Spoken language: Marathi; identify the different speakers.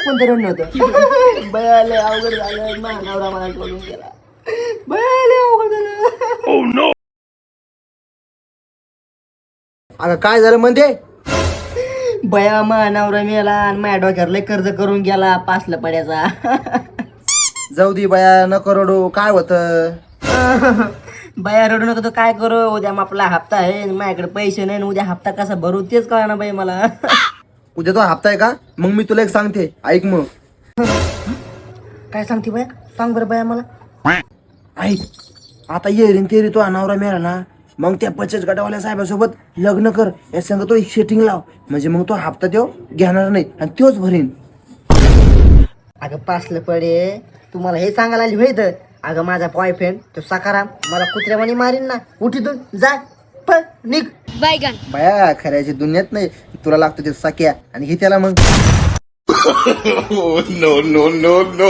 Speaker 1: कोणतं रडणं होतं. बयाले अवघड झालं, नवरा मला सोडून गेला. बयाले अवघड झालं.
Speaker 2: अगं काय झालं म्हणते?
Speaker 1: बया नवरा मेला आणि माझ्या डोक्यावर लय कर्ज करून गेला 5 लपाड्याचा.
Speaker 2: जाऊ दे बाया, नको रडू. काय होतं?
Speaker 1: बया रडू नका तर काय करू, उद्या मग आपला हप्ता आहे, माझ्याकडे पैसे नाही, उद्या हप्ता कसा भरू तेच कळा ना बाई मला.
Speaker 2: उद्या तो हप्ता आहे का? मग मी तुला एक सांगते, ऐक मग.
Speaker 1: काय सांगते बया? सांग बरं बया मला.
Speaker 2: ऐक, आता ये रे ते रे तो अनावरा मिळाला ना, मग त्या बचत गटावाल्या साहेबासोबत लग्न कर. या संग तो एक सेटिंग लाव, म्हणजे मग तो हप्ता तो घेणार नाही आणि तोच भरीन.
Speaker 1: अगं 5 लपडे, तुम्हाला हे सांगायला आली होय तर. अगं माझा बॉयफ्रेंड तो सकाराम मला कुत्र्यावानी मारीन ना. उठीतून जा, पळ, निघ.
Speaker 2: बाया खऱ्याची दुनियात नाही, तुला लागतो ते सख्या आणि हे त्याला मग.
Speaker 3: no, no, no, no.